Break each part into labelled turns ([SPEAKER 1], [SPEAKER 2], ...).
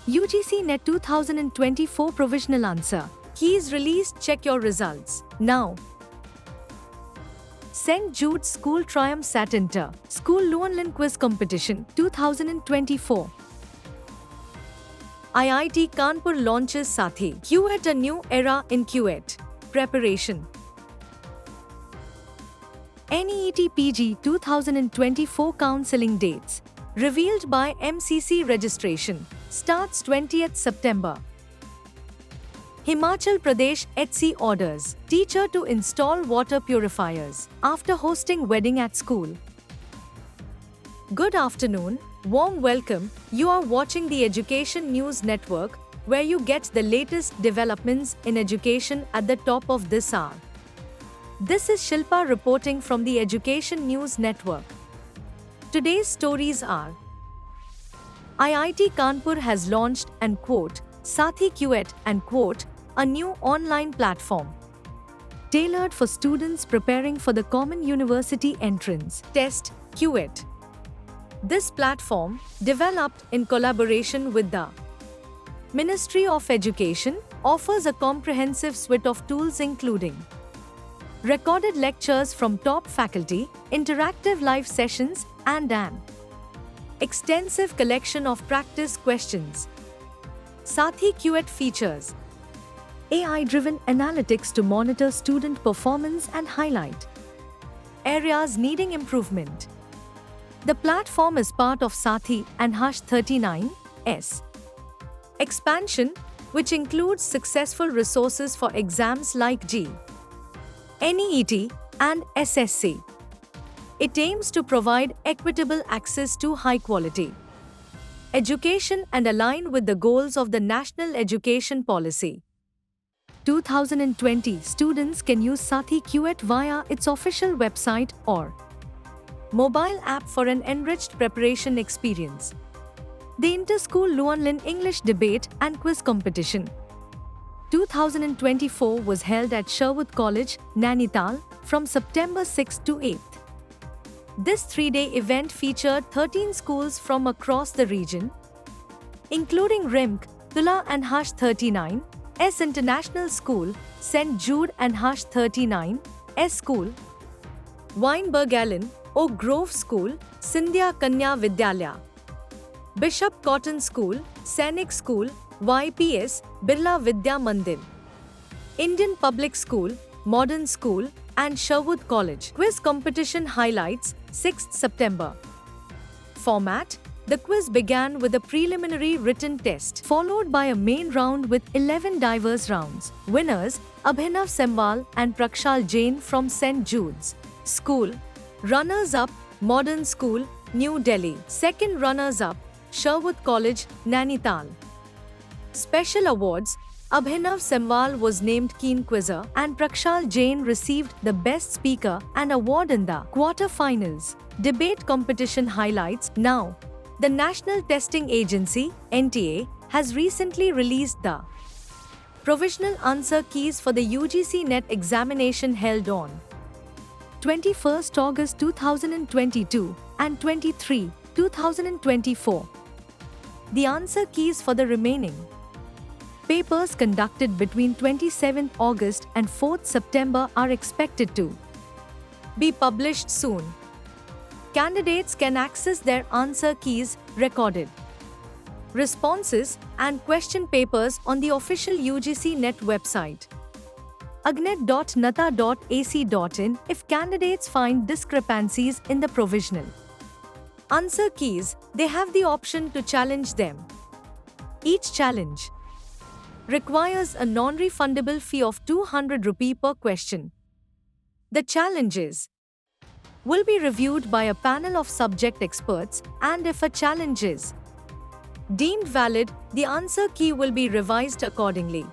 [SPEAKER 1] UGC NET 2024 Provisional Answer Keys released. Check your results now. St. Jude's School Triumph Sat Inter School Llewellyn Quiz Competition 2024. IIT Kanpur launches Sathi QET, a new era in QET preparation. NEET PG 2024 counselling dates revealed by MCC. Registration starts 20th September. Himachal Pradesh HC orders teacher to install water purifiers after hosting wedding at school. Good afternoon, warm welcome. You are watching the Education News Network, where you get the latest developments in education at the top of this hour. This is Shilpa reporting from the Education News Network. Today's stories are: IIT Kanpur has launched and quote Sathi QET and quote a new online platform tailored for students preparing for the Common University Entrance Test QET. This platform, developed in collaboration with the Ministry of Education, offers a comprehensive suite of tools including recorded lectures from top faculty, interactive live sessions, and an extensive collection of practice questions. Sathi QET features AI-driven analytics to monitor student performance and highlight areas needing improvement. The platform is part of Sathi and Hush 39's expansion, which includes successful resources for exams like JEE, NEET, and SSC. It aims to provide equitable access to high-quality education and align with the goals of the National Education Policy. 2020 students can use Sathi QET via its official website or mobile app for an enriched preparation experience. The Inter-School Llewellyn English Debate and Quiz Competition 2024 was held at Sherwood College, Nainital, from September 6 to 8. This three-day event featured 13 schools from across the region, including RIMC, Tula and Hush 39's International School, St. Jude and Hush 39's School, Weinberg Allen, Oak Grove School, Sindhya Kanya Vidyalaya, Bishop Cotton School, Sainik School, YPS, Birla Vidya Mandir, Indian Public School, Modern School, and Sherwood College. Quiz competition highlights 6th September. Format: the quiz began with a preliminary written test, followed by a main round with 11 diverse rounds. Winners: Abhinav Semwal and Prakshal Jain from St. Jude's School. Runners-up: Modern School, New Delhi. Second runners-up: Sherwood College, Nainital. Special awards: Abhinav Semwal was named Keen Quizzer and Prakshal Jain received the Best Speaker and award in the quarter-finals. Debate competition highlights. Now, the National Testing Agency, NTA, has recently released the provisional answer keys for the UGC NET examination held on 21st August 2022 and 23, 2024. The answer keys for the remaining papers conducted between 27th August and 4th September are expected to be published soon. Candidates can access their answer keys, recorded responses, and question papers on the official UGC NET website, agnet.nata.ac.in. If candidates find discrepancies in the provisional answer keys, they have the option to challenge them. Each challenge requires a non-refundable fee of 200 rupee per question. The challenges will be reviewed by a panel of subject experts, and if a challenge is deemed valid, the answer key will be revised accordingly.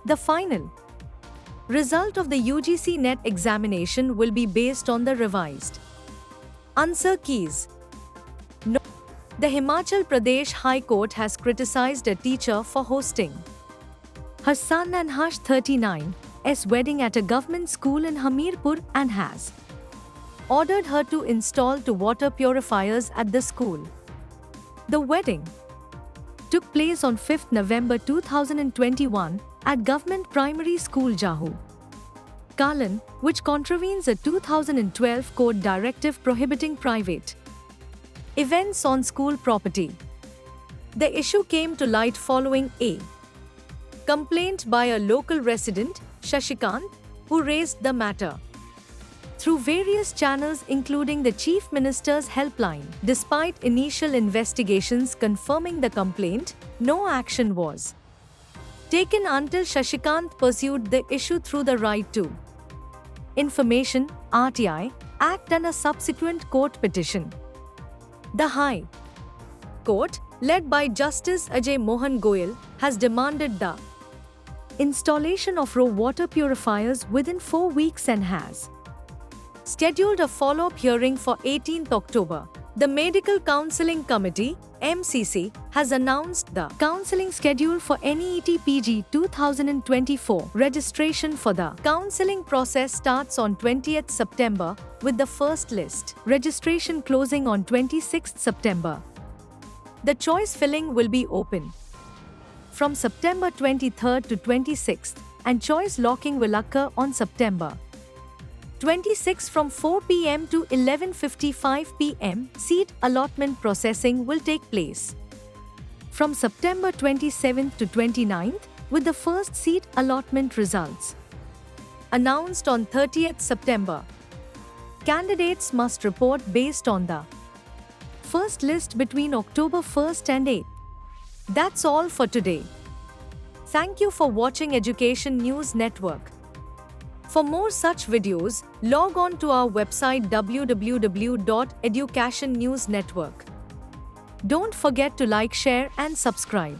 [SPEAKER 1] The final result of the UGC NET examination will be based on the revised answer keys. The Himachal Pradesh High Court has criticized a teacher for hosting her son and Hush 39's wedding at a government school in Hamirpur and has ordered her to install two water purifiers at the school. The wedding took place on 5th November 2021 at Government Primary School Jahu, Kalan, which contravenes a 2012 court directive prohibiting private events on school property. The issue came to light following a complaint by a local resident, Shashikant, who raised the matter through various channels including the Chief Minister's helpline. Despite initial investigations confirming the complaint, no action was taken until Shashikant pursued the issue through the Right to Information (RTI) Act and a subsequent court petition. The High Court, led by Justice Ajay Mohan Goyal, has demanded the installation of raw water purifiers within 4 weeks and has scheduled a follow-up hearing for 18th October. The Medical Counselling Committee (MCC) has announced the counselling schedule for NEET PG 2024. Registration for the counselling process starts on 20th September with the first list registration closing on 26th September. The choice filling will be open from September 23rd to 26th, and choice locking will occur on September 26 from 4 p.m. to 11:55 p.m. Seat allotment processing will take place from September 27th to 29th, with the first seat allotment results announced on 30th September. Candidates must report based on the first list between October 1st and 8th. That's all for today. Thank you for watching Education News Network. For more such videos, log on to our website www.educationnewsnetwork. Don't forget to like, share and subscribe.